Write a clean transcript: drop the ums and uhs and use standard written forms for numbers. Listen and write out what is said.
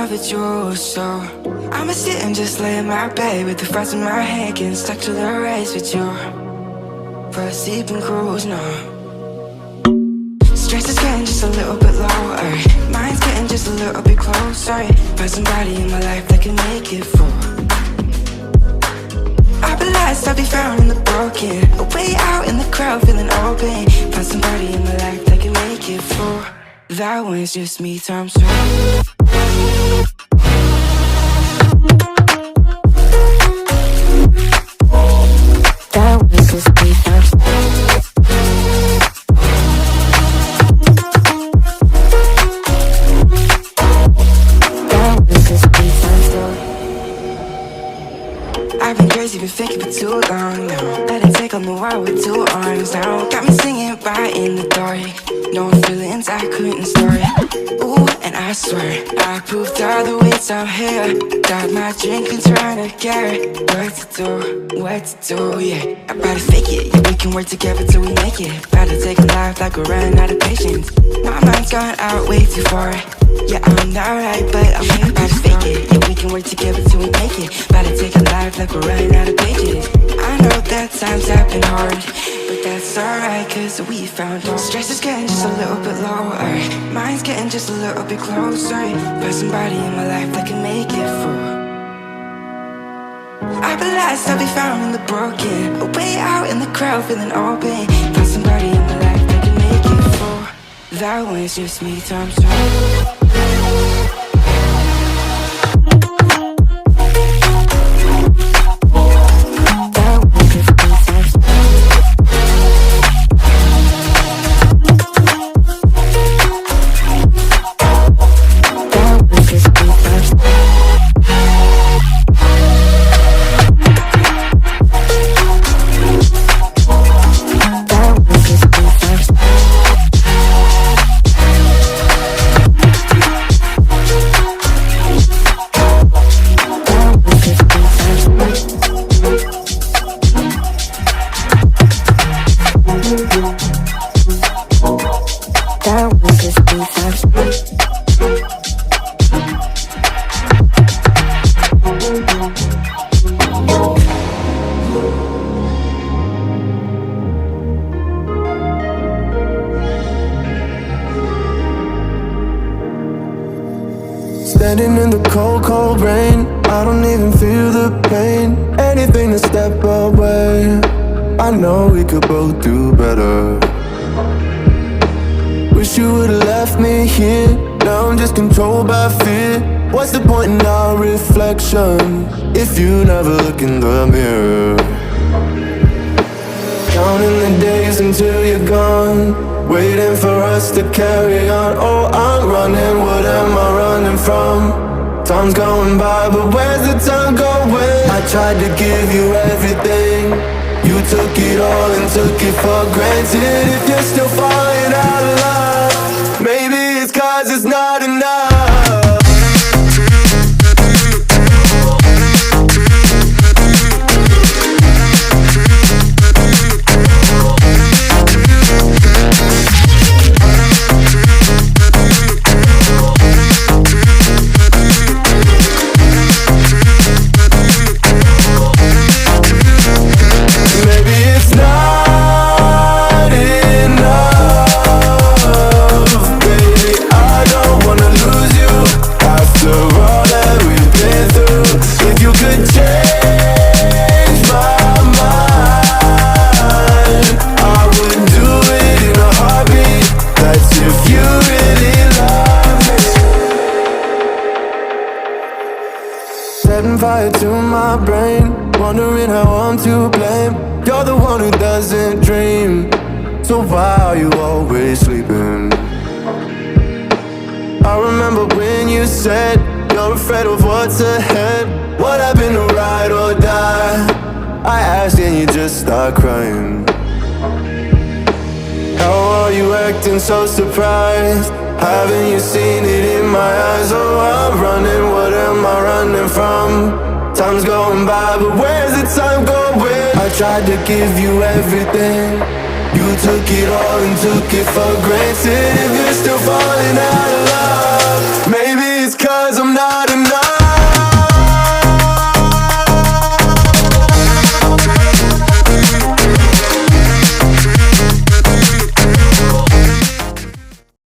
love with you, so I'ma sit and just lay in my bed with the frost in my hand, getting stuck to the race with you for a sleeping cruise now. Stress is getting just a little bit lower, mine's getting just a little bit closer. Find somebody in my life that can make it for. I'll be lost, I'll be found in the broken, way out in the crowd feeling open. Find somebody in my life that can make it for. That one's just me times two. That one's just me times two. I've been crazy, been faking for too long now. Let it take on the world with two arms now. Got me singing right in the dark. No feelings I couldn't store. Ooh, and I swear I proved all the ways I'm here. Got my drink and trying to get what to do, yeah. I better fake it, yeah, we can work together till we make it. Better take a life like we're running out of patience. My mind's gone out way too far. Yeah, I'm not right, but I'm here to fake it. Yeah, we can work together till we make it. Better take a life like we're running out of pages. I know that times have been hard, but that's alright, cause we found hope. Stress is getting just a little bit lower, mine's getting just a little bit closer. Find somebody in my life that can make it for. I'll be lost, I'll be found in the broken, way out in the crowd feeling open. Find somebody in my life that can make it for. That one's just me times two. Standing in the cold, cold rain, I don't even feel the pain. Anything to step away, I know we could both do better. Wish you would've left me here, now I'm just controlled by fear. What's the point in our reflection, if you never look in the mirror? Counting the days until you're gone, waiting for us to carry on. Oh, I'm running, what am I running from? Time's going by, but where's the time going? I tried to give you everything, you took it all and took it for granted. If you're still falling out of love, maybe it's cause it's not enough. Setting fire to my brain, wondering how I'm to blame. You're the one who doesn't dream, so why are you always sleeping? I remember when you said you're afraid of what's ahead. What happened to ride or die? I asked and you just start crying. How are you acting so surprised? Haven't you seen it in my eyes? Oh, I'm running, what am I running from? Time's going by, but where's the time going? I tried to give you everything, you took it all and took it for granted. If you're still falling out of love, maybe it's cause I'm not